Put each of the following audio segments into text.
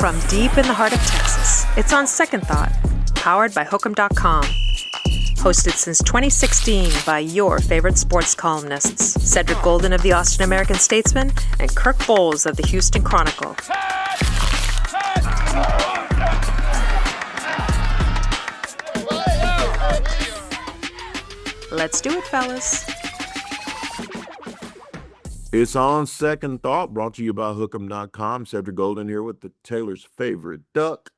From deep in the heart of Texas, it's On Second Thought, powered by Hook'em.com. Hosted since 2016 by your favorite sports columnists, Cedric Golden of the Austin American-Statesman and Kirk Bohls of the Houston Chronicle. Let's do it, fellas. It's On Second Thought, brought to you by Hook'em.com. Cedric Golden here with the Taylor's favorite duck,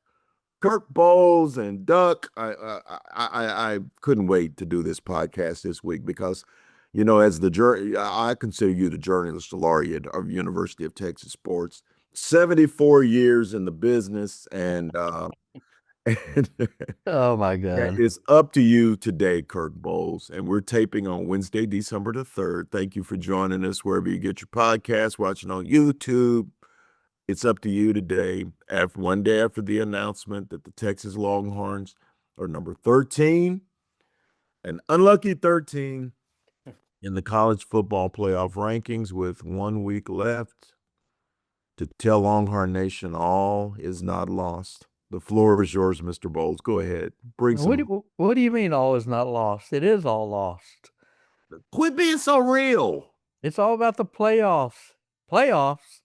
Kirk Bohls. And Duck, I couldn't wait to do this podcast this week because, you know, as I consider you the journalist laureate of University of Texas Sports. 74 years in the business, and oh my God. It's up to you today, Kirk Bohls, and we're taping on Wednesday, December the 3rd. Thank you for joining us wherever you get your podcast, watching on YouTube. It's up to you today, one day after the announcement that the Texas Longhorns are number 13, an unlucky 13 in the college football playoff rankings with 1 week left, to tell Longhorn Nation all is not lost. The floor is yours, Mr. Bohls. Go ahead. What do you mean all is not lost? It is all lost. Quit being so real. It's all about the playoffs. Playoffs?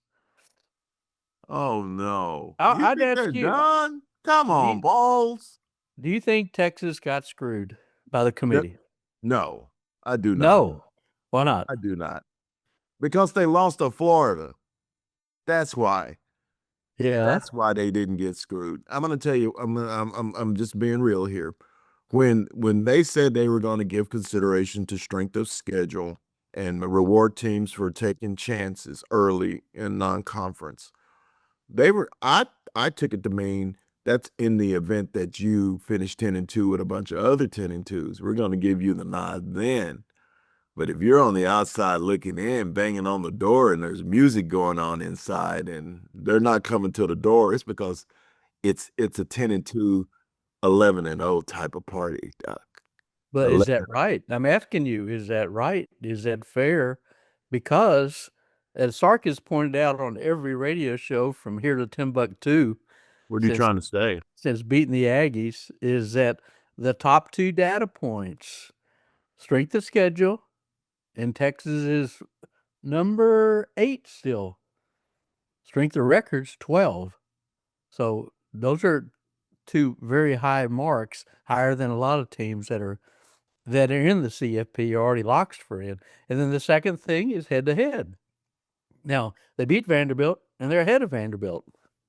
Oh, no. I'd ask you. Done? Come on, Bohls. Do you think Texas got screwed by the committee? No, I do not. No. Why not? I do not. Because they lost to Florida. That's why. Yeah, that's why they didn't get screwed. I'm going to tell you, I'm just being real here. When they said they were going to give consideration to strength of schedule and reward teams for taking chances early in non-conference, I took it to mean that's in the event that you finish 10-2 with a bunch of other 10-2s. We're going to give you the nod then. But if you're on the outside looking in, banging on the door, and there's music going on inside, and they're not coming to the door, it's because it's a 10-2, 11-0 type of party, Doc. But is that right? I'm asking you, is that right? Is that fair? Because, as Sark has pointed out on every radio show from here to Timbuktu, what are you trying to say? Since beating the Aggies, is that the top two data points, strength of schedule, and Texas is number 8 still. Strength of records, 12. So those are two very high marks, higher than a lot of teams that are in the CFP are already locks for in. And then the second thing is head-to-head. Now, they beat Vanderbilt, and they're ahead of Vanderbilt.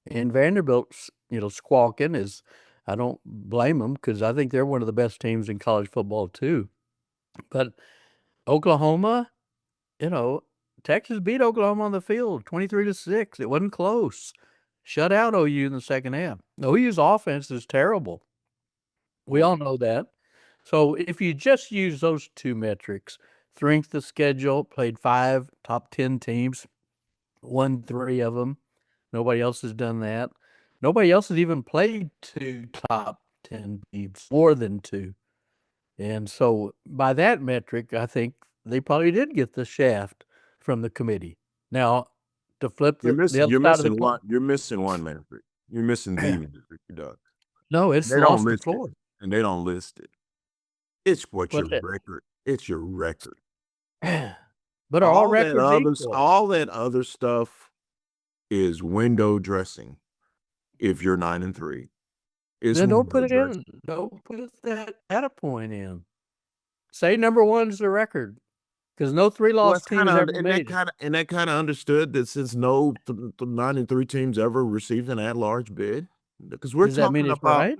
And Vanderbilt's, squawking is, I don't blame them because I think they're one of the best teams in college football too. But Oklahoma, Texas beat Oklahoma on the field 23-6. It wasn't close. Shut out OU in the second half. OU's offense is terrible. We all know that. So if you just use those two metrics, strength of schedule, played 5 top 10 teams, won 3 of them. Nobody else has done that. Nobody else has even played 2 top 10 teams, more than 2. And so by that metric, I think they probably did get the shaft from the committee. Now, to flip you're missing one metric. You're missing the metric, Doug. No, it's lost the floor. And they don't list it. It's your record. It's your record. But all records all that other stuff is window dressing if you're 9-3. Then don't put it in. Don't put that data point in. Say number 1's the record, because no 3-loss teams ever made it. And that kind of understood that since no 9-3 teams ever received an at-large bid, because we're Does that mean it's right?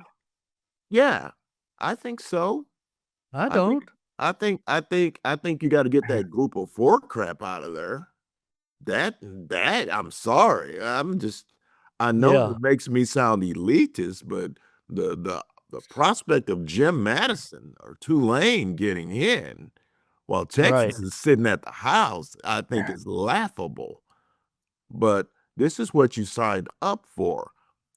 Yeah, I think so. I don't. I think you got to get that group of 4 crap out of there. That I'm sorry. I know it makes me sound elitist, but the prospect of Jim Madison or Tulane getting in while Texas is sitting at the house, I think is laughable. But this is what you signed up for.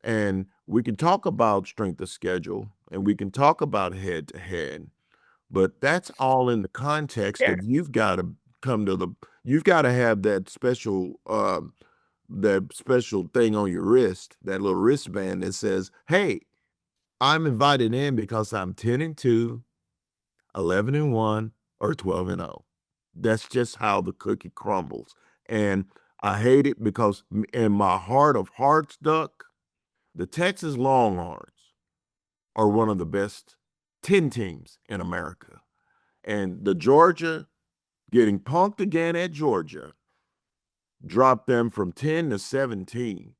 And we can talk about strength of schedule and we can talk about head-to-head, but that's all in the context that you've got to have that special that special thing on your wrist, that little wristband that says, "Hey, I'm invited in because I'm 10-2, 11-1, or 12-0." That's just how the cookie crumbles. And I hate it because in my heart of hearts, Duck, the Texas Longhorns are one of the best 10 teams in America. And the Georgia getting punked again at Georgia dropped them from 10 to 17.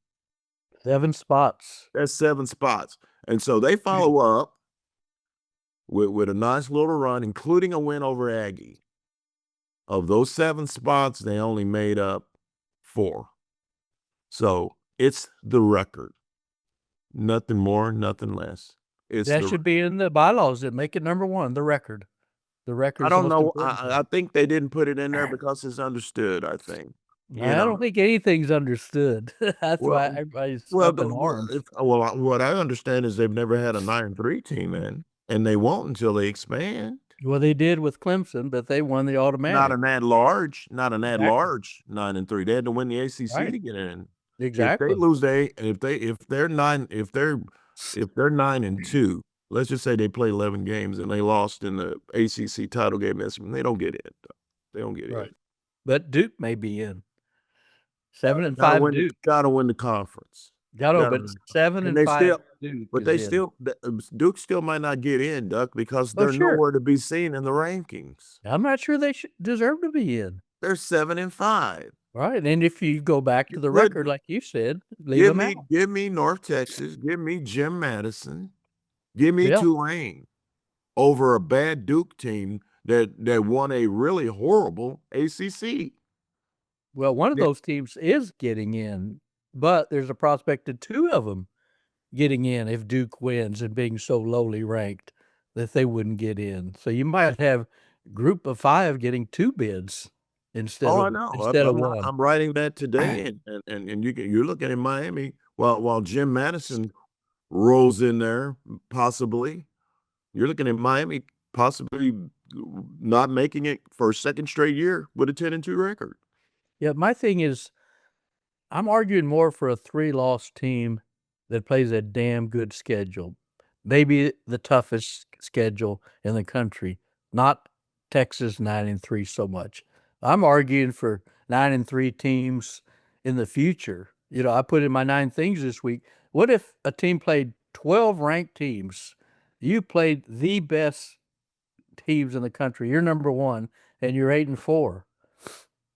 7 spots. That's 7 spots. And so they follow up with a nice little run, including a win over Aggie. Of those 7 spots, they only made up 4. So it's the record. Nothing more, nothing less. That should be in the bylaws that make it number 1, the record. The record. I don't know. I think they didn't put it in there because it's understood, I think. I don't think anything's understood. That's why everybody's up in arms. What I understand is they've never had a 9-3 team in, and they won't until they expand. Well, they did with Clemson, but they won the automatic. Not an at-large 9-3. They had to win the ACC to get in. Exactly. If they lose, if they're 9-2, let's just say they play 11 games and they lost in the ACC title game, they don't get in. They don't get in. But Duke may be in. 7-5 Duke. Gotta win the conference. But 7-5 Duke. But Duke still might not get in, Duck, because they're nowhere to be seen in the rankings. I'm not sure they deserve to be in. They're 7-5. Right, and if you go back to the record, like you said, leave them out. Give me North Texas. Give me Jim Madison. Give me Tulane over a bad Duke team that won a really horrible ACC. Well, one of those teams is getting in, but there's a prospect of 2 of them getting in if Duke wins and being so lowly ranked that they wouldn't get in. So you might have a group of 5 getting 2 bids instead of one. I'm writing that today, and you're looking at Miami while Jim Madison rolls in there, possibly. You're looking at Miami possibly not making it for a second straight year with a 10-2 record. Yeah, my thing is, I'm arguing more for a 3-loss team that plays a damn good schedule. Maybe the toughest schedule in the country, not Texas 9-3 so much. I'm arguing for 9-3 teams in the future. I put in my 9 things this week. What if a team played 12 ranked teams? You played the best teams in the country. You're number 1, and you're 8-4.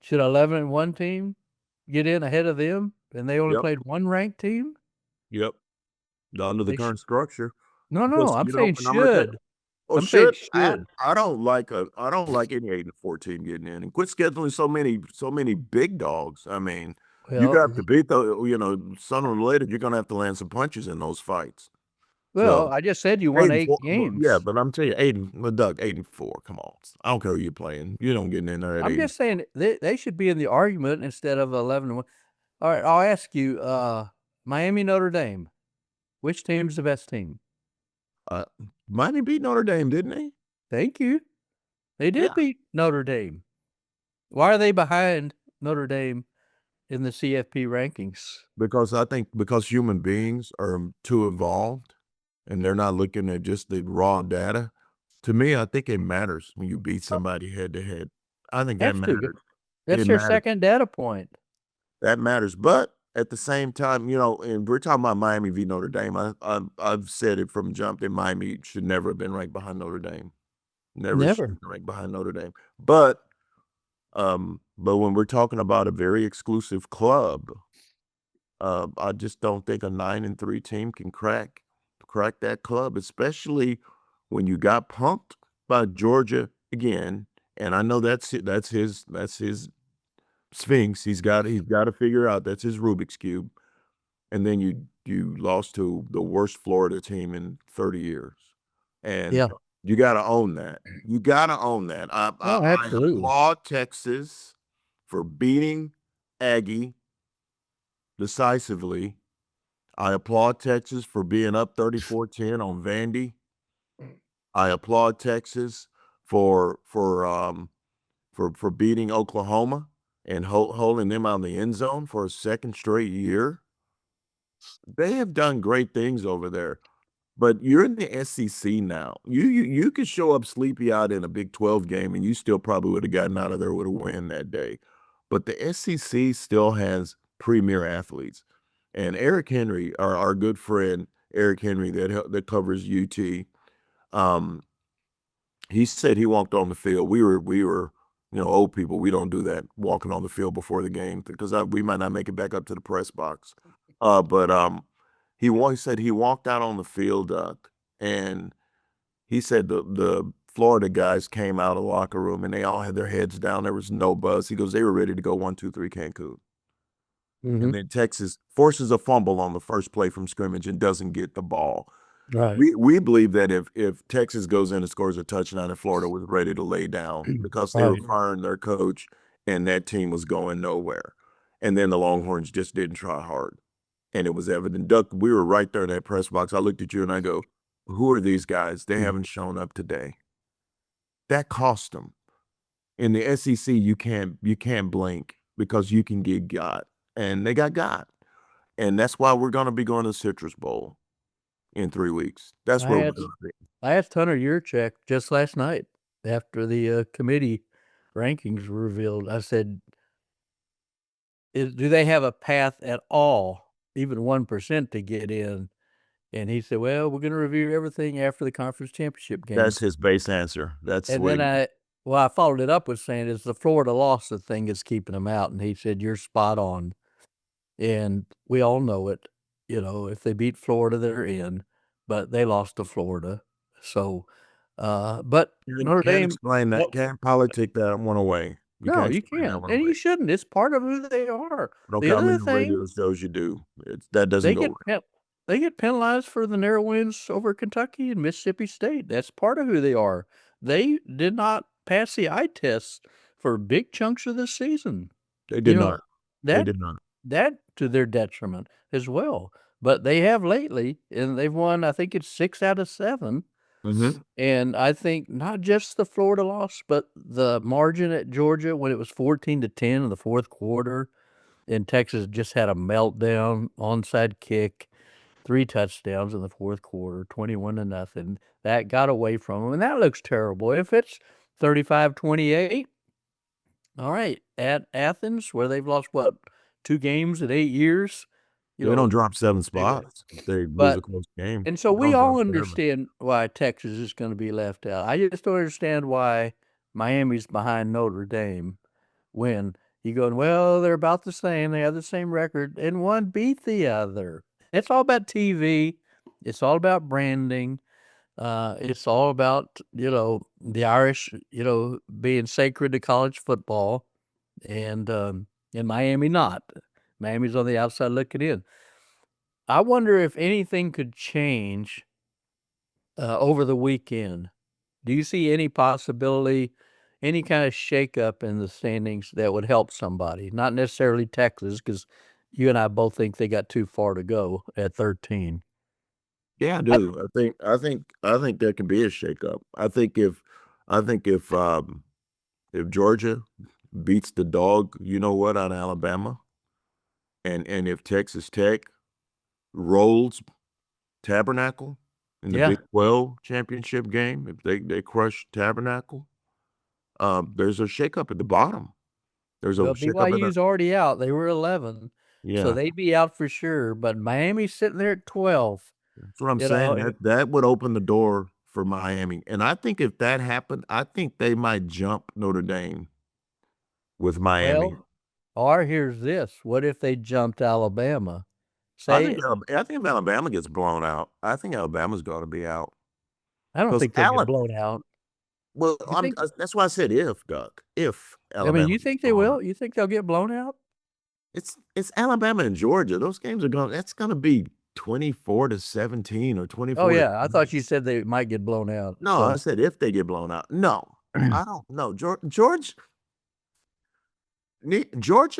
Should 11-1 team get in ahead of them, and they only played 1 ranked team? Yep. Under the current structure. No, I'm saying should. I'm saying should. I don't like any 8-4 team getting in, and quit scheduling so many big dogs. I mean, you got to beat sooner or later you're gonna have to land some punches in those fights. Well, I just said you won 8 games. Yeah, but I'm telling you, Doug, 8-4. Come on, I don't care who you're playing. You don't get in there. I'm just saying they should be in the argument instead of 11-1. All right, I'll ask you, Miami, Notre Dame, which team's the best team? Miami beat Notre Dame, didn't they? Thank you. They did beat Notre Dame. Why are they behind Notre Dame in the CFP rankings? Because human beings are too involved, and they're not looking at just the raw data. To me, I think it matters when you beat somebody head to head. I think that matters. That's your second data point. That matters, but at the same time, and we're talking about Miami v. Notre Dame. I've said it from jump that Miami should never have been ranked behind Notre Dame. Never should have been ranked behind Notre Dame. But when we're talking about a very exclusive club, I just don't think a 9-3 team can crack that club, especially when you got punked by Georgia again. And I know that's his Sphinx. He's got to figure out, that's his Rubik's Cube. And then you lost to the worst Florida team in 30 years. And you got to own that. You got to own that. I applaud Texas for beating Aggie decisively. I applaud Texas for being up 34-10 on Vandy. I applaud Texas for beating Oklahoma and holding them on the end zone for a second straight year. They have done great things over there. But you're in the SEC now. You could show up sleepy out in a Big 12 game, and you still probably would have gotten out of there with a win that day. But the SEC still has premier athletes. And Eric Henry, our good friend Eric Henry that covers UT, he said he walked on the field. We were old people. We don't do that, walking on the field before the game, because we might not make it back up to the press box. But he said he walked out on the field, and he said the Florida guys came out of the locker room and they all had their heads down. There was no buzz. He goes, they were ready to go 1, 2, 3 Cancun. And then Texas forces a fumble on the first play from scrimmage and doesn't get the ball. Right. We believe that if Texas goes in and scores a touchdown, and Florida was ready to lay down because they were firing their coach and that team was going nowhere. And then the Longhorns just didn't try hard. And it was evident. Duck, we were right there in that press box. I looked at you and I go, who are these guys? They haven't shown up today. That cost them. In the SEC, you can't blink because you can get got. And they got. And that's why we're going to be going to the Citrus Bowl in 3 weeks. That's where we're going to be. I asked Hunter Yurchek just last night after the committee rankings were revealed. I said, do they have a path at all, even 1%, to get in? And he said, well, we're going to review everything after the conference championship game. That's his base answer. I followed it up with saying, it's the Florida loss the thing that's keeping them out. And he said, you're spot on. And we all know it. If they beat Florida, they're in. But they lost to Florida. So, but Notre Dame. Explain that. Can't politic that one away. You can't. And you shouldn't. It's part of who they are. Don't count me the radio shows you do. That doesn't go right. They get penalized for the narrow wins over Kentucky and Mississippi State. That's part of who they are. They did not pass the eye test for big chunks of this season. They did not. They did not. That to their detriment as well. But they have lately, and they've won, I think it's 6 out of 7. Mm-hmm. And I think not just the Florida loss, but the margin at Georgia when it was 14-10 in the fourth quarter, and Texas just had a meltdown, onside kick. 3 touchdowns in the fourth quarter, 21-0. That got away from them, and that looks terrible. If it's 35-28, all right, at Athens, where they've lost, 2 games in 8 years? They don't drop 7 spots. They lose a close game. And so we all understand why Texas is going to be left out. I just don't understand why Miami's behind Notre Dame when you go, well, they're about the same. They have the same record, and one beat the other. It's all about TV. It's all about branding. It's all about, the Irish, being sacred to college football, and in Miami not. Miami's on the outside looking in. I wonder if anything could change over the weekend. Do you see any possibility, any kind of shakeup in the standings that would help somebody? Not necessarily Texas, because you and I both think they got too far to go at 13. Yeah, I do. I think there can be a shakeup. I think if Georgia beats the dog, out of Alabama, and if Texas Tech rolls Tabernacle in the Big 12 championship game, if they crush Tabernacle, there's a shakeup at the bottom. BYU's already out. They were 11. Yeah. So they'd be out for sure. But Miami's sitting there at 12. That's what I'm saying. That would open the door for Miami. And I think if that happened, I think they might jump Notre Dame with Miami. Well, or here's this. What if they jumped Alabama? I think if Alabama gets blown out, I think Alabama's going to be out. I don't think they'll get blown out. Well, that's why I said if, Duck. If Alabama. You think they will? You think they'll get blown out? It's Alabama and Georgia. Those games that's going to be 24-17 or 24. Oh yeah, I thought you said they might get blown out. No, I said if they get blown out. No, I don't know. Georgia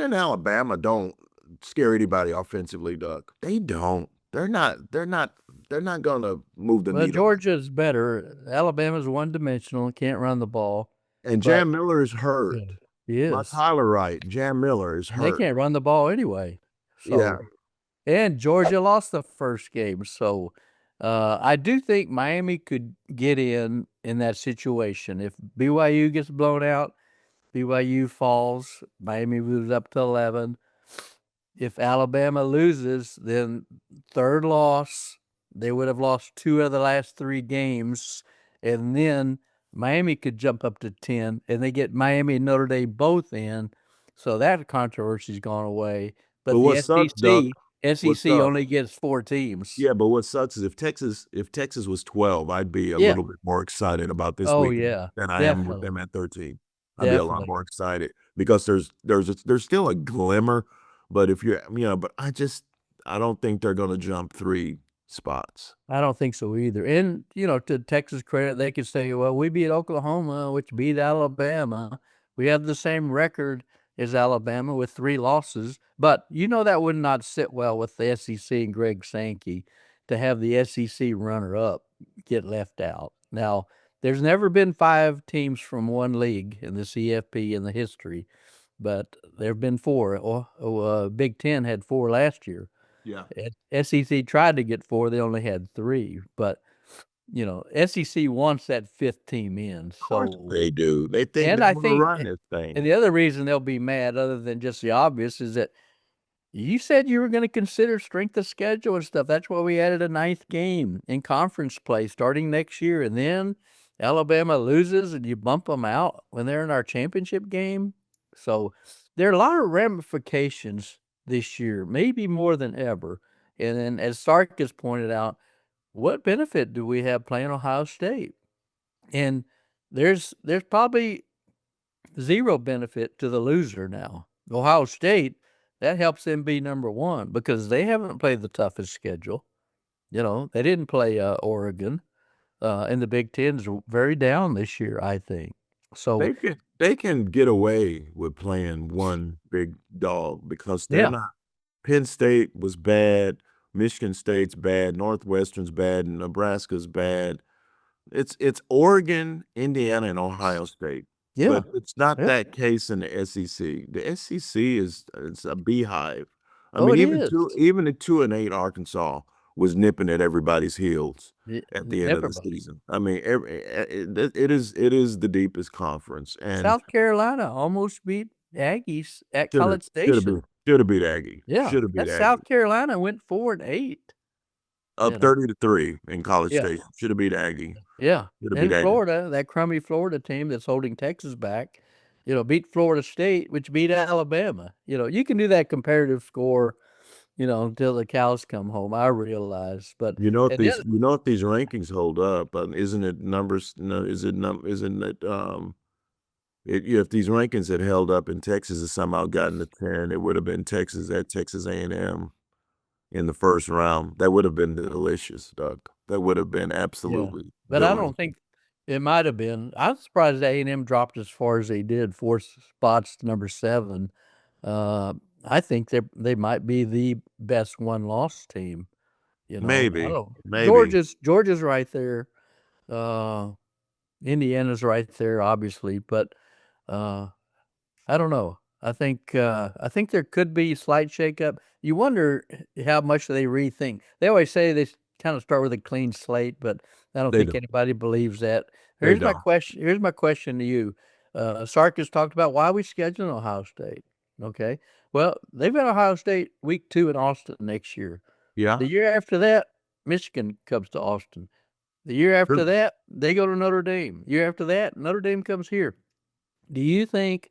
and Alabama don't scare anybody offensively, Duck. They don't. They're not going to move the needle. Georgia's better. Alabama's one-dimensional, can't run the ball. And Jam Miller is hurt. Yes. Tyler Wright, Jam Miller is And they hurt. can't run the ball anyway. Yeah. So, and Georgia lost the first game. So, I do think Miami could get in that situation. If BYU gets blown out, BYU falls, Miami moves up to 11. If Alabama loses, then third loss, they would have lost 2 of the last 3 games, and then Miami could jump up to 10, and they get Miami and Notre Dame both in, so that controversy's gone away. But But the what sucks, Doug, what SEC sucks, only gets 4 teams. yeah, but what sucks is if Texas was 12, I'd be a Yeah. little bit more excited about this Oh, weekend yeah. than I am with Definitely. them at 13. I'd be a lot Definitely. more excited because there's still a glimmer, but if you're, but I don't think they're going to jump 3 spots. I don't think so either. And, to Texas credit, they could say, well, we beat Oklahoma, which beat Alabama. We have the same record as Alabama with 3 losses. But that would not sit well with the SEC and Greg Sankey to have the SEC runner-up get left out. Now, there's never been 5 teams from one league in the CFP in the history, but there have been 4. Big Ten had 4 last year. Yeah. SEC tried to get 4, they only had 3. But, SEC wants that 5th team in. Of course So they do. They think and they're I going to think run this and thing. the other reason they'll be mad, other than just the obvious, is that you said you were going to consider strength of schedule and stuff. That's why we added a 9th game in conference play starting next year. And then Alabama loses and you bump them out when they're in our championship game. So there are a lot of ramifications this year, maybe more than ever. And then, as Sark has pointed out, what benefit do we have playing Ohio State? And there's probably 0 benefit to the loser now. Ohio State, that helps them be number 1 because they haven't played the toughest schedule. They didn't play Oregon, and the Big Ten's very down this year, I think. So They can get away with playing one big dog because they're not. Penn State was bad, Michigan State's bad, Northwestern's bad, and Nebraska's bad. It's Oregon, Indiana, and Ohio State. Yeah. But it's not Yeah. that case in the SEC. The SEC it's a beehive. I Oh, mean, it even the 2-8 Arkansas was nipping at everybody's heels at the end of the everybody. season. I mean, it is the deepest conference, and South Carolina almost beat Aggies at shoulda College shoulda Station. beat shoulda beat Aggie. Yeah, Shoulda beat that Aggie. South Carolina went 4-8. Up 30-3 in College Yeah. Station. Shoulda beat Aggie. Yeah, Shoulda and beat Aggie. Florida, that crummy Florida team that's holding Texas back, beat Florida State, which beat Alabama. You can do that comparative score, until the cows come home, I realize. But You know if and the these other rankings hold up, isn't it numbers? No, isn't it if these rankings had held up and Texas had somehow gotten to 10, it would have been Texas at Texas A&M in the first round. That would have been delicious, Doug. That would have been absolutely. But I delicious. don't think it might have been. I'm surprised A&M dropped as far as they did, 4 spots to number 7. I think they might be the best one-loss team. I Maybe. don't. Maybe. Georgia's right there. Indiana's right there, obviously, but I don't know. I think there could be slight shakeup. You wonder how much they rethink. They always say they kind of start with a clean slate, but I don't They think don't. anybody believes that. They Here's my don't. question. Here's my question to you. Sark has talked about why we scheduling Ohio State. Okay. Well, they've got Ohio State week 2 in Austin next year. Yeah. The year after that, Michigan comes to Austin. The year after that, they go to Notre Dame. Year after that, Notre Dame comes here. Do you think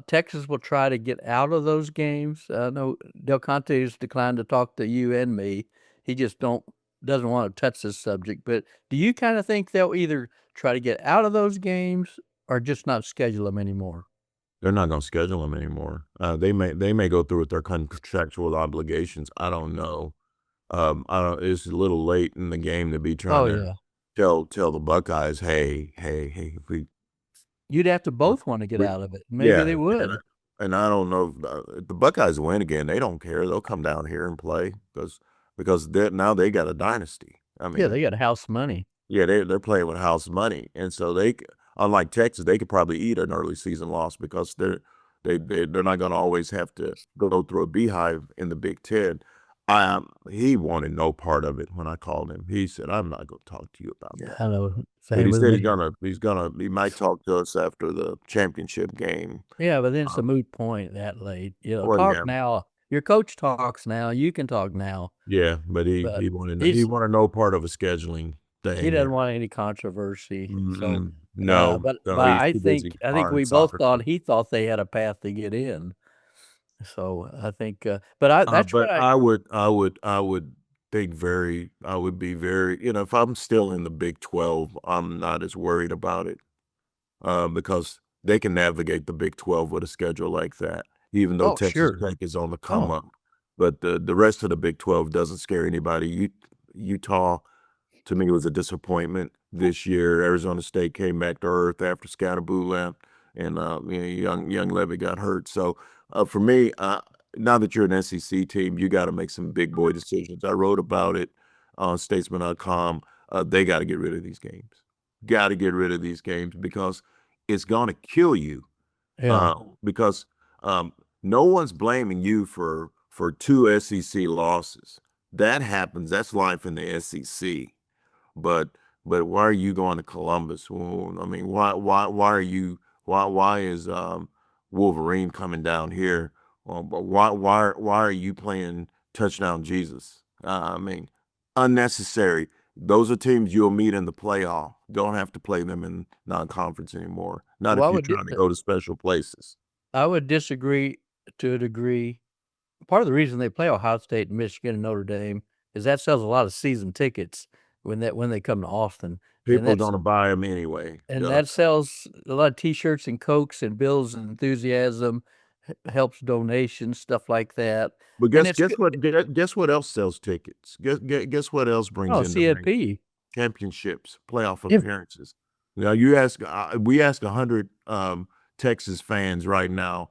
Texas will try to get out of those games? No, Del Conte has declined to talk to you and me. He just doesn't want to touch this subject. But do you kind of think they'll either try to get out of those games or just not schedule them anymore? They're not going to schedule them anymore. They may go through with their contractual obligations. I don't know. It's a little late in the game to be trying to tell the Buckeyes, hey, You'd have to both want to get out of it. Maybe they would. And I don't know if the Buckeyes win again. They don't care. They'll come down here and play because now they got a dynasty. I mean, Yeah, they got house money. Yeah, they're playing with house money, and so unlike Texas, they could probably eat an early season loss because they're not going to always have to go through a beehive in the Big Ten. He wanted no part of it when I called him. He said, "I'm not going to talk to you about that." I know. But Same he with said me. he might talk to us after the championship game. Yeah, but then it's a moot point that late. Well, Talk yeah, now. Your coach talks now. You can talk now. yeah, but But he wanted no part of a scheduling he thing. doesn't want any controversy. So, No, but he's I too busy think we both thought he thought they had a path to get in. So I think, that's But what I would be very, if I'm still in the Big 12, I'm not as worried about it, because they can navigate the Big 12 with a schedule like that, even though Oh, Texas sure. Tech is on the come Oh, up. But the rest of the Big 12 doesn't scare anybody. Utah, to me, was a disappointment this year. Arizona State came back to earth after Scatterboo left, and young Levy got hurt. So for me, now that you're an SEC team, you got to make some big boy decisions. I wrote about it on Statesman.com. They got to get rid of these games. Got to get rid of these games because it's going to kill you. yeah. Because no one's blaming you for 2 SEC losses. That happens. That's life in the SEC. But why are you going to Columbus? Well, I mean, why is Wolverine coming down here? But why are you playing touchdown Jesus? I mean, unnecessary. Those are teams you'll meet in the playoff. Don't have to play them in non-conference anymore. Not Well, if you're trying to go to special places. I would disagree to a degree. Part of the reason they play Ohio State and Michigan and Notre Dame is that sells a lot of season tickets when they come to Austin. People are going to buy them anyway. And that sells a lot of T-shirts and Cokes and builds enthusiasm, helps donations, stuff like that. But And it's guess what else sells tickets? Guess what else brings in the ring? CFP. Championships, playoff Yeah. appearances. Now we ask 100 Texas fans right now,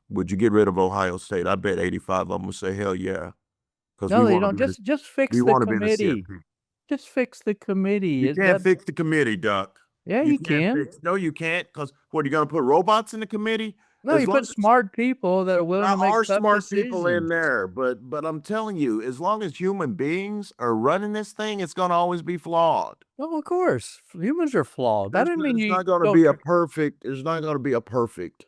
would you get rid of Ohio State? I bet 85 of them will say hell yeah. No, they don't. Just fix we the want to be in the committee. CFP. Just fix the committee. You can't fix the committee, Duck. Yeah, you can. No, you can't. Because what, are you going to put robots in the committee? No, you put smart people that are willing to make tough smart decisions. people in there, but I'm telling you, as long as human beings are running this thing, it's going to always be flawed. Oh, of course, humans are flawed. That doesn't mean It's not going to be a perfect. There's not going to be a perfect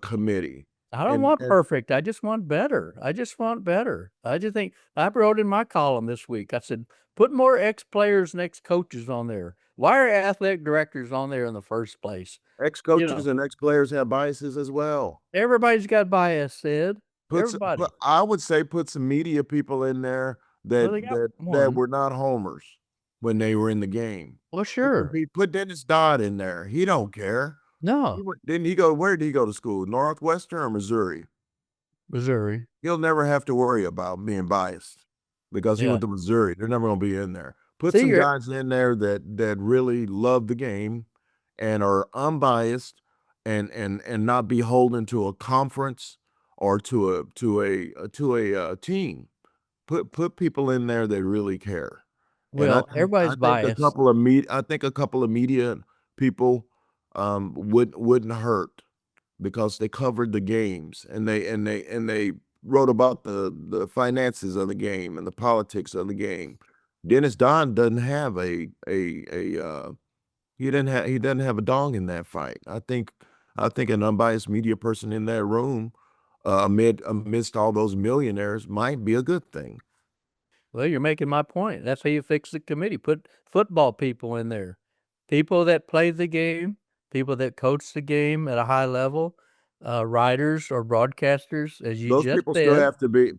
committee. I don't want perfect. I just want better. I just think I wrote in my column this week. I said, put more ex-players and ex-coaches on there. Why are athletic directors on there in the first place? Ex-coaches and ex-players have biases as well. Everybody's got bias, Sid. Everybody. I would say put some media people in there that were not homers when they were in the game. Well, sure. Put Dennis Dodd in there. He don't care. No. Where did he go to school? Northwestern or Missouri? Missouri. He'll never have to worry about being biased because he went to Missouri. They're never going to be in there. Put some guys in there that really love the game and are unbiased and not beholden to a conference or to a team. Put people in there that really care. Well, everybody's biased. I think a couple of media people wouldn't hurt because they covered the games and they wrote about the finances of the game and the politics of the game. Dennis Don doesn't have he doesn't have a dog in that fight. I think an unbiased media person in that room amidst all those millionaires might be a good thing. Well, you're making my point. That's how you fix the committee. Put football people in there, people that play the game, people that coach the game at a high level, writers or broadcasters, as you Those just people said. still have to be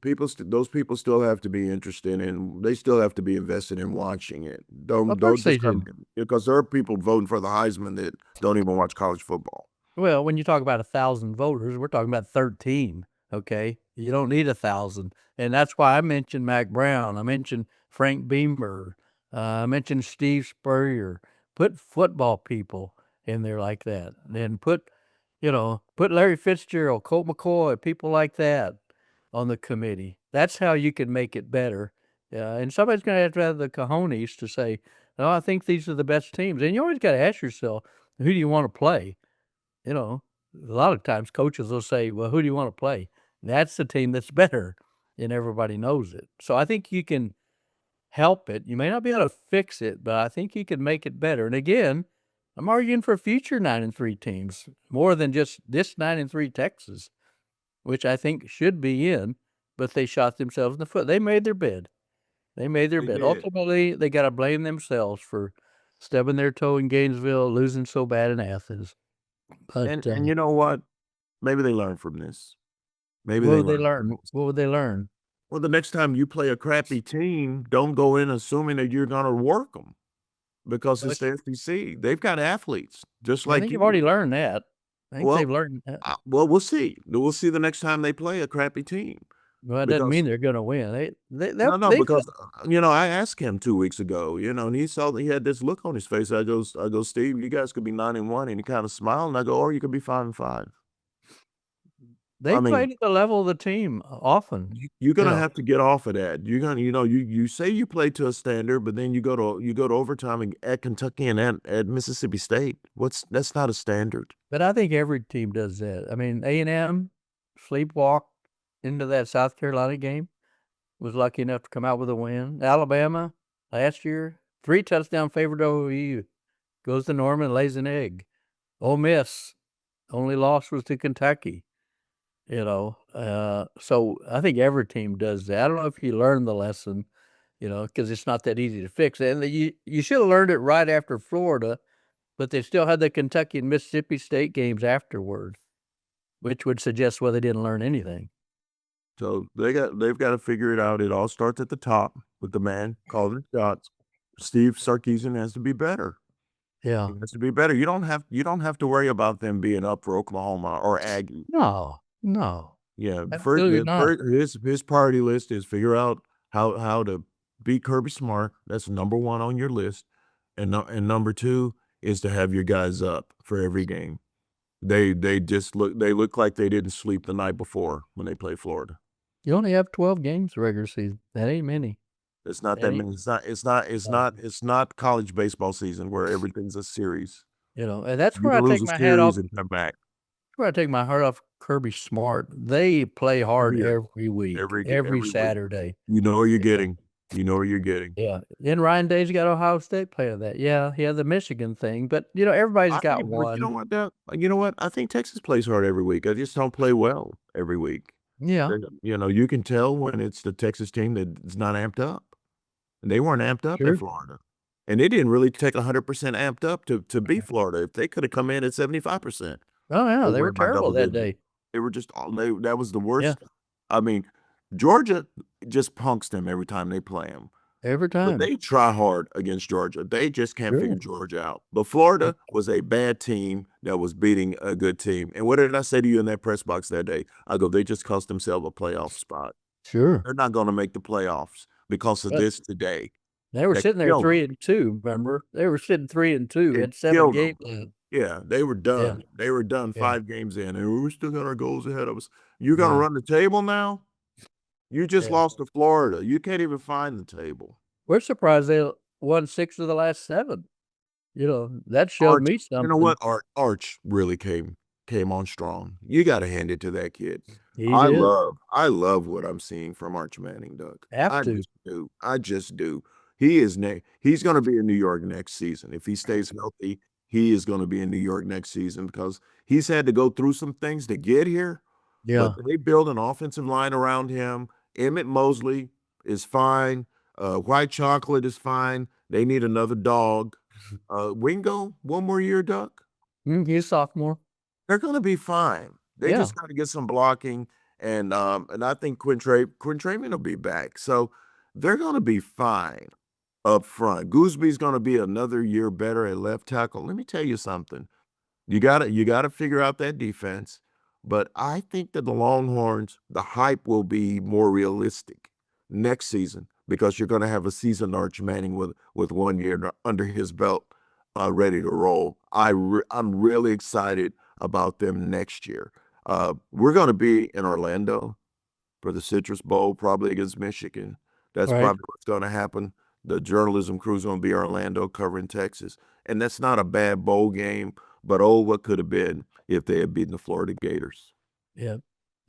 those people still have to be interested in. They still have to be invested in watching it. Don't just come because there are people voting for the Heisman that don't even watch college football. Well, when you talk about 1,000 voters, we're talking about 13. Okay, you don't need 1,000, and that's why I mentioned Mac Brown. I mentioned Frank Beamer. I mentioned Steve Spurrier. Put football people in there like that. Then put Larry Fitzgerald, Colt McCoy, people like that on the committee. That's how you can make it better. And somebody's going to have the cojones to say, no, I think these are the best teams. And you always got to ask yourself, who do you want to play? You know, a lot of times coaches will say, well, who do you want to play? That's the team that's better, and everybody knows it. So I think you can help it. You may not be able to fix it, but I think you can make it better. And again, I'm arguing for future 9-3 teams more than just this 9-3 Texas, which I think should be in, but they shot themselves in the foot. They made their bed. They made their They bed. did. Ultimately, they got to blame themselves for stubbing their toe in Gainesville, losing so bad in Athens. But And you know what? Maybe they learn from this. Maybe what they would they learn. learn? What would they learn? Well, the next time you play a crappy team, don't go in assuming that you're going to work them because Well, it's the SEC. They've got athletes just I like think you. you've already learned that. I think Well, they've learned that. well, we'll see. We'll see the next time they play a crappy team. Well, that doesn't Because mean they're going to win. no, They because I asked him 2 weeks ago, and he saw that he had this look on his face. I go, Steve, you guys could be 9-1, and he kind of smiled, and I go, or you could be 5-5. they I mean, played at the level of the team often. you're gonna know. have to get off of that. You're gonna, you say you play to a standard, but then you go to overtime at Kentucky and at Mississippi State. That's not a standard. But I think every team does that. I mean, A&M sleepwalked into that South Carolina game, was lucky enough to come out with a win. Alabama last year, 3 touchdown favorite over OU, goes to Norman, lays an egg. Ole Miss, only loss was to Kentucky. So I think every team does that. I don't know if you learn the lesson, because it's not that easy to fix. And you should have learned it right after Florida, but they still had the Kentucky and Mississippi State games afterward, which would suggest, well, they didn't learn anything. So they've got to figure it out. It all starts at the top with the man calling the shots. Steve Sarkisian has to be better. Yeah. He has to be better. You don't have to worry about them being up for Oklahoma or Aggie. No. Yeah, Absolutely not. his priority list is figure out how to beat Kirby Smart. That's number 1 on your list, and number 2 is to have your guys up for every game. They look like they didn't sleep the night before when they play Florida. You only have 12 games regular season. That ain't many. It's not that many. It's not college baseball season where everything's a series. And that's You where I can lose take a my hat off. series and come back. Where I take my heart off Kirby Smart. They play hard every week, every week. Saturday. You know what you're getting. You know what you're getting. Yeah. Then Ryan Day's got Ohio State playing that. Yeah, he had the Michigan thing, but everybody's got one. You know what, Doug? You know what? I think Texas plays hard every week. I just don't play well every week. Yeah. You can tell when it's the Texas team that's not amped up. And they weren't amped up at Florida. And they didn't really take 100% amped up to beat Florida. If they could have come in at 75%. Oh, yeah, they were terrible that day. They were just that was the worst. Yeah. I mean, Georgia just punks them every time they play them. Every time. But they try hard against Georgia. They just can't figure Georgia out. But Florida was a bad team that was beating a good team. And what did I say to you in that press box that day? I go, they just cost themselves a playoff spot. Sure. They're not going to make the playoffs because of this today. They were sitting there 3-2, remember? They were sitting 3-2 at 7 games. Yeah, they were done. Yeah. They were done 5 games in, and we still got our goals ahead of us. You're going to run the table now? You just lost to Florida. You can't even find the table. We're surprised they won 6 of the last 7. That showed me something. You know what? Arch really came on strong. You got to hand it to that kid. I love what I'm seeing from Arch Manning, Doug. I just do. He's going to be in New York next season. If he stays healthy, he is going to be in New York next season because he's had to go through some things to get here. Yeah. But they build an offensive line around him. Emmett Mosley is fine. White Chocolate is fine. They need another dog. Wingo, 1 more year, Doug. He's a sophomore. They're going to be fine. They just got to get some blocking, and I think Quinn Trayman will be back. So they're going to be fine up front. Goosby's going to be another year better at left tackle. Let me tell you something. You got to figure out that defense. But I think that the Longhorns, the hype will be more realistic next season because you're going to have a seasoned Arch Manning with 1 year under his belt, ready to roll. I'm really excited about them next year. We're going to be in Orlando for the Citrus Bowl, probably against Michigan. That's probably what's going to happen. The journalism crew's going to be in Orlando covering Texas. And that's not a bad bowl game. But oh, what could have been if they had beaten the Florida Gators. Yeah.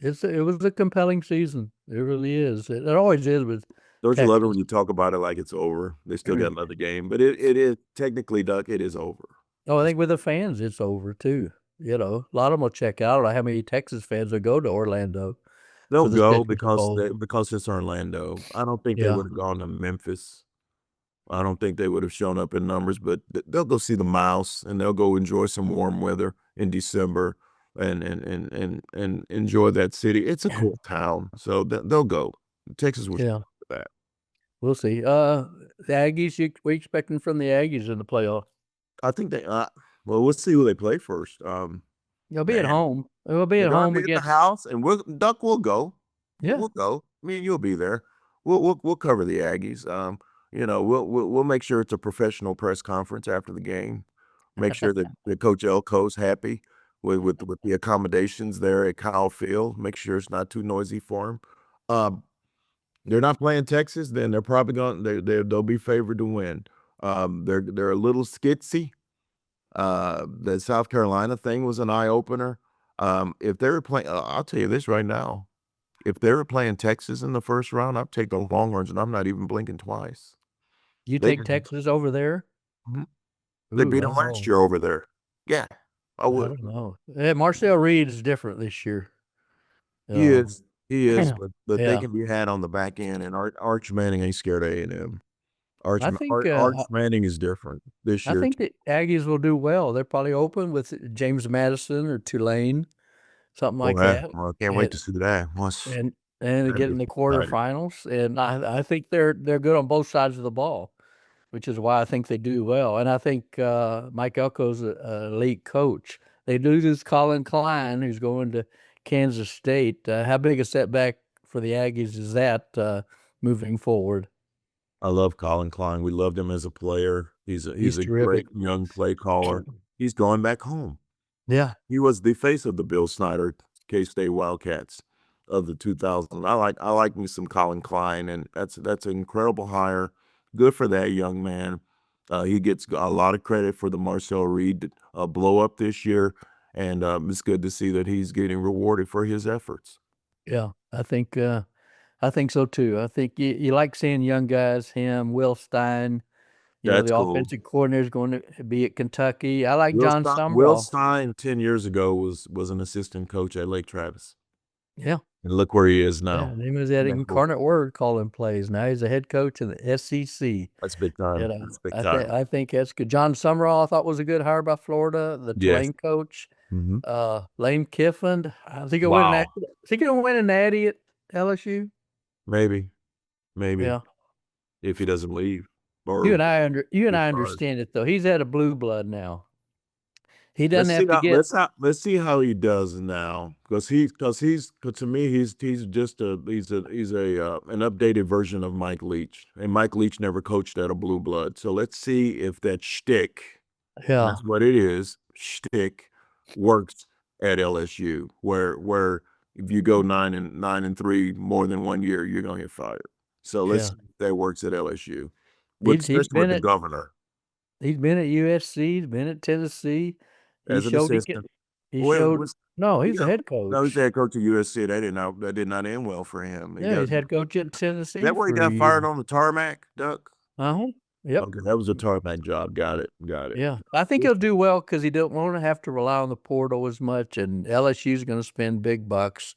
It was a compelling season. It really is. It always is with Don't you love it Texas. when you talk about it like it's over? They still got another game, but it is technically, Duck, it is over. Oh, I think with the fans, it's over too. You know, a lot of them will check out. I don't know how many Texas fans will go to Orlando They'll for the go Citrus Bowl. because it's Orlando. I don't think they Yeah. would have gone to Memphis. I don't think they would have shown up in numbers, but they'll go see the mouse and they'll go enjoy some warm weather in December and enjoy that city. It's a cool town, so they'll go. Texas was Yeah. for that. We'll see. The Aggies, we expecting from the Aggies in the playoff? I think they. Well, we'll see who they play first. They'll be at Man, home. They'll be they're at gonna home be at the against. house, and Duck will go. Yeah. We'll go. Me and you'll be there. We'll cover the Aggies. You know, we'll make sure it's a professional press conference after the game. Make sure that Coach Elko's happy with the accommodations there at Kyle Field. Make sure it's not too noisy for him. They're not playing Texas, then they're probably they'll be favored to win. They're a little skitsy. The South Carolina thing was an eye opener. If they were playing, I'll tell you this right now. If they were playing Texas in the first round, I'd take the Longhorns, and I'm not even blinking twice. You They take Texas over there? Mhm. They beat them last year over there. Yeah, I I would. don't know. Yeah, Marcel Reed is different this year. He is, but they Yeah. can be had on the back end, and Arch Manning ain't scared of A&M. Arch I think Manning is different this I year. think the Aggies will do well. They're probably open with James Madison or Tulane, something like that. Well, I can't wait to see that. And That'd get be in the exciting. quarterfinals. And I think they're good on both sides of the ball, which is why I think they do well. And I think Mike Elko's an elite coach. They lose Colin Klein, who's going to Kansas State. How big a setback for the Aggies is that moving forward? I love Colin Klein. We loved him as a player. He's a terrific. great young play caller. He's going back home. Yeah. He was the face of the Bill Snyder K-State Wildcats of the 2000s. I like me some Colin Klein, and that's an incredible hire. Good for that young man. He gets a lot of credit for the Marcel Reed blow up this year, and it's good to see that he's getting rewarded for his efforts. Yeah, I think so too. I think you like seeing young guys. Him, Will Stein. That's The cool. offensive coordinator is going to be at Kentucky. I like Will John Stein, Will Sumrall. Stein 10 years ago was an assistant coach at Lake Travis. Yeah. And look where he is Yeah, now. and he was at Incarnate Word calling plays. Now he's a head coach in the SEC. That's big time. That's big time. I think that's good. John Sumrall, I thought, was a good hire by Florida. The Tulane coach, Lane Kiffin. I think he'll win an. Think he'll win a natty at LSU. Maybe. Yeah. If he doesn't leave. You and I understand it though. He's had a blue blood now. He doesn't Let's see how he does now, because to me he's just an updated version of Mike Leach, and Mike Leach never coached at a blue blood. So let's see if that shtick, that's what it is, shtick, works at LSU, where if you go 9-3 more than 1 year, you're gonna get fired. So let's see if that works at LSU, especially with the governor. He's been at USC. He's been at Tennessee. As an assistant. He's a head coach. No, he's the head coach at USC. That did not end well for him. He's head coach at Tennessee. Is that where he got fired on the tarmac, Duck? Yep. Okay, that was a tarmac job. Got it. Yeah, I think he'll do well because he don't want to have to rely on the portal as much, and LSU's going to spend big bucks,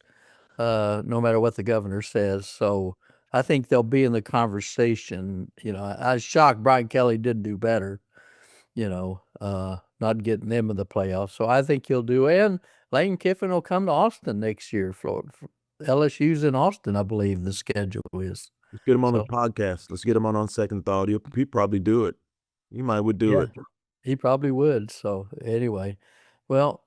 no matter what the governor says. So I think they'll be in the conversation. I was shocked Brian Kelly didn't do better. Not getting them in the playoffs. So I think he'll do. And Lane Kiffin will come to Austin next year. LSU's in Austin, I believe the schedule is. Let's get him on the podcast. Let's get him on Second Thought. He'd probably do it. He would do it. He probably would. So anyway, well,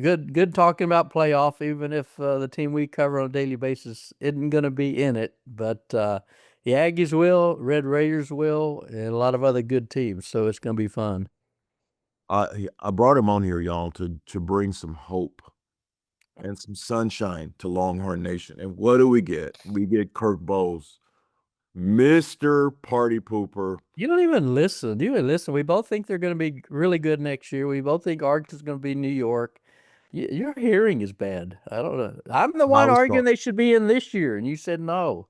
good talking about playoff, even if the team we cover on a daily basis isn't going to be in it. But the Aggies will, Red Raiders will, and a lot of other good teams. So it's going to be fun. I brought him on here, y'all, to bring some hope and some sunshine to Longhorn Nation. And what do we get? We get Kirk Bohls, Mr. Party Pooper. You don't even listen. You even listen. We both think they're going to be really good next year. We both think Arkansas is going to be New York. Your hearing is bad. I don't know. I'm the one arguing they should be in this year, and you said no.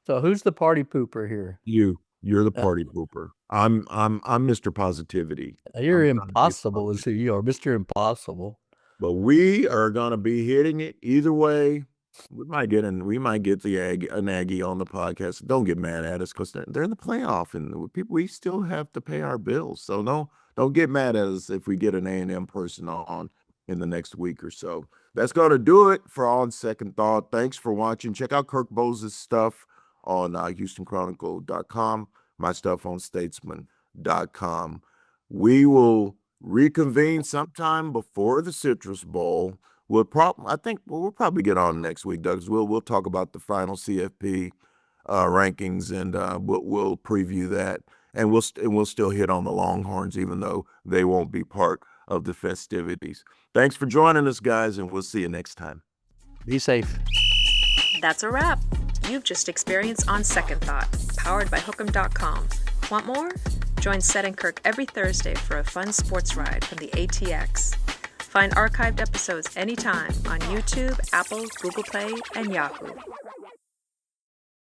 So who's the party pooper here? You're the party pooper. I'm Mr. Positivity. You're impossible is who you are, Mr. Impossible. But we are gonna be hitting it either way. We might get an Aggie on the podcast. Don't get mad at us because they're in the playoff, and we still have to pay our bills. So don't get mad at us if we get an A&M person on in the next week or so. That's gonna do it for On Second Thought. Thanks for watching. Check out Kirk Bohls' stuff on HoustonChronicle.com. My stuff on Statesman.com. We will reconvene sometime before the Citrus Bowl. We'll probably get on next week, Doug. We'll talk about the final CFP rankings, and we'll preview that, and we'll still hit on the Longhorns, even though they won't be part of the festivities. Thanks for joining us, guys, and we'll see you next time. Be safe. That's a wrap. You've just experienced On Second Thought, powered by Hook'em.com. Want more? Join Sed and Kirk every Thursday for a fun sports ride from the ATX. Find archived episodes anytime on YouTube, Apple, Google Play, and Yahoo.